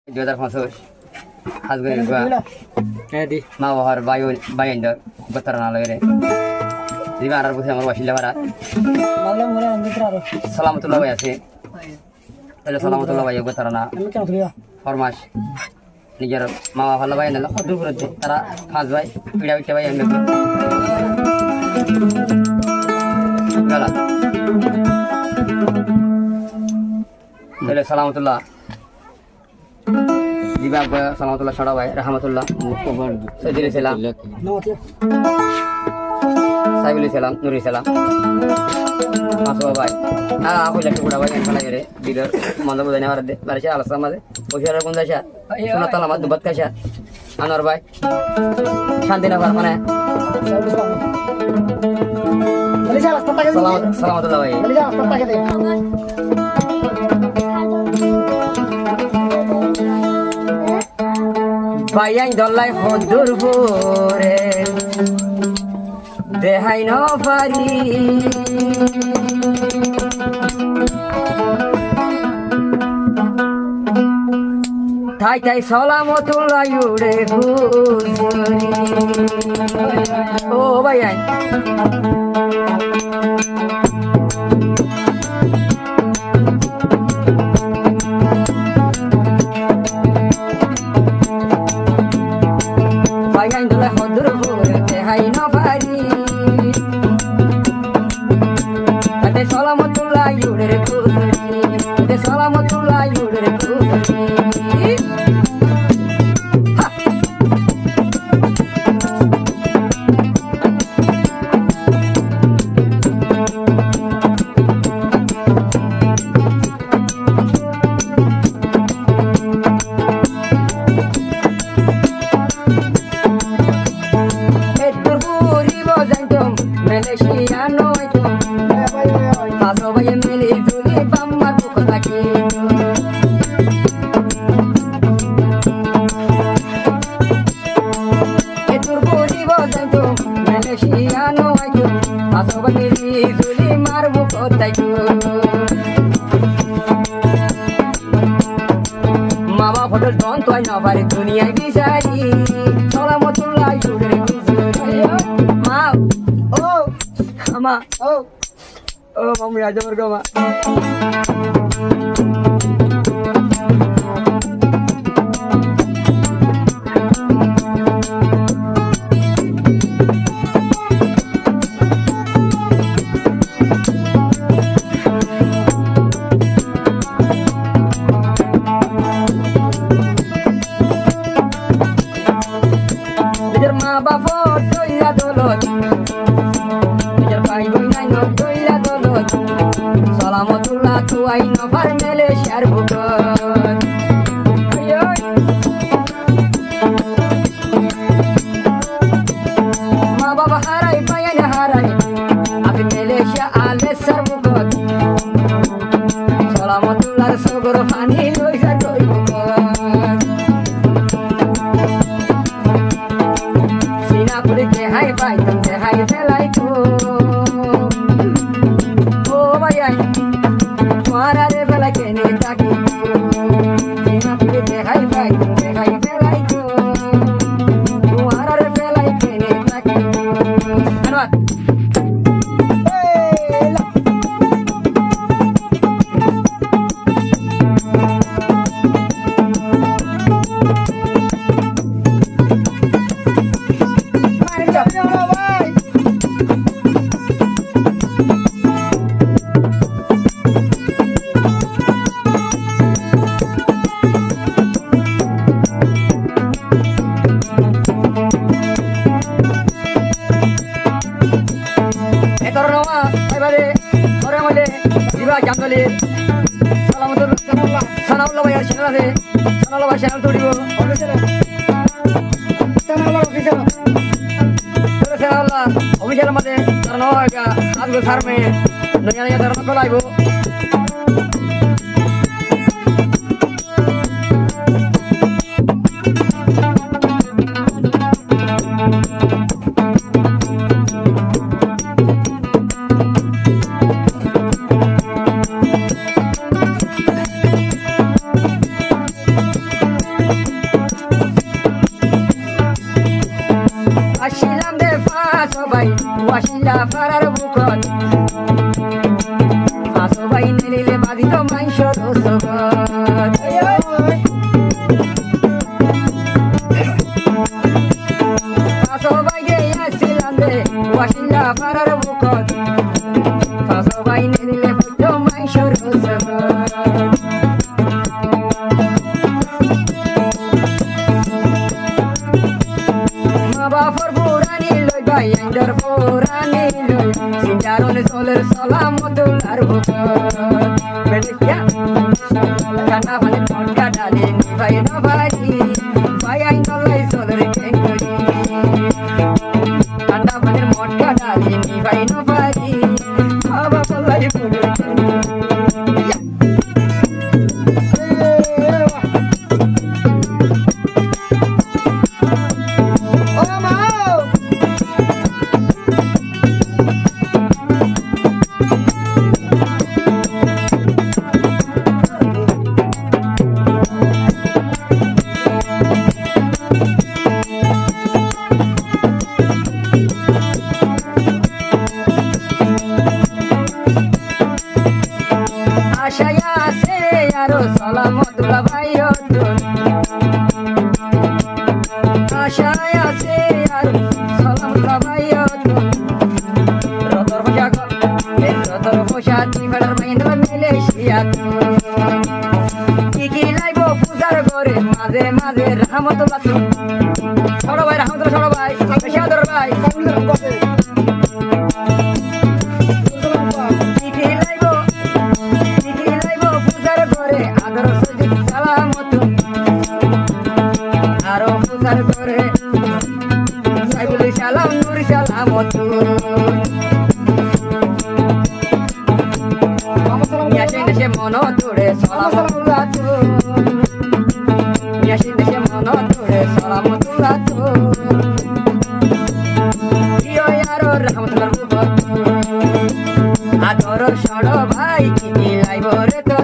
2005 হাজগরি মা বাবার বাইন্দর বতরা না লরে দিবা আর বুঝে আমার ওয়াসিলা বারা সালামতুল্লাহ ভাই আছে তাহলে সালামতুল্লাহ ভাই বতরা না ফরমাস নিজের মা বাবা ভালো ভাই না দূর করতে তারা পাঁচ ভাই পিড়া পিঠা ভাই এমনি গলা তাহলে সালামতুল্লাহ দিবা সালামতুল্লাহ ছড়া ভাই রহমতুল্লাহ সৈদিনী ছিলাম সাইবুল সালাম নুরি সালাম আসবা ভাই আর আপু লেখে বুড়া ভাই এখানে রে দিদার মন্দ বুঝাই না দে বারিশা আলাসা মাঝে ওইখানে কোন দেশা সোনাতাল আমার দুবাত কাশা আনোয়ার ভাই শান্তিনগর মানে সালামতুল্লাহ ভাই বাইয়াই দল্লাই হদুর ভোরে দেহাই ন পারি ঠাই ঠাই সালামতুল্লাহ উড়ে ও বাইয়াই সালামতুল্লাহ ইউরে কুসরি সালামতুল্লাহ ইউরে কুসরি মামা ফটোর দন তো না পারে দুনিয়ায় বিচারি সালামতুল্লাহ ইউরে মা ও আমা ও মামু আজমর গামা সালামতুল্লাহ তুই নফার মেলে শেয়ার ভুগত মা বাবা হারাই পায়ান হারাই আপনি মেলে সে আলে সার ভুগত সালামতুল্লাহর সগর পানি লইসা কই ভুগত সিনা পুরি দেহাই পাইতাম দেহাই ফেলাই তো সানাউল্লাহ ভাই আর চ্যানেল আছে সানাউল্লাহ ভাই চ্যানেল তৈরি অফিসিয়াল মধ্যে কারণ আজকে সার মে নয়া নয়া ধর্ম কলাইব আসিলাম দে ফাঁসো ভাই ওয়াসিলা পাড়ার বুকত ফাঁসো ভাই নেলিলে বাদিত মাংস রসগত ফাঁসো ভাই গে আসিলাম দে ওয়াসিলা পাড়ার বুকত ফাঁসো ভাই নেলিলে বাদিত মাংস রসগত বাফর পুরানি লই ভাই আইন্দার পুরানি লই সিজারন সোলের সালামতুল আর বুকত বেদিয়া কাটা মানে পটকা ডালে নি ভাই না ভাই ভাই আইন্দার লাই সোলের কেঙ্গরি কাটা মানে মটকা ডালে নি ভাই না ভাই বাবা পলাই পুরে আশায় আছে আরো সালামতুল্লাহ ভাই আশায় আছে আরো সালামতুল্লাহ ভাই রতর পোশাক তিনবার মাইন্দ্র মালয়েশিয়া কি লাইব পূজার ঘরে মাঝে মাঝে রহমতুল্লাহ ছোট ভাই রহমতুল্লাহ ছোট ভাই পেশাদার ভাই আরো পূজার ঘরে সাইবুল সালাম নুর সালামত ইয়াসিন দেশে মন তোড়ে সালামতুল্লাহ ইয়াসিন দেশে মন তোড়ে সালামতুল্লাহ ইয়ো ইয়ারো রহমতুল্লাহ বুবত আদর সড় ভাই কি লাইব রে তো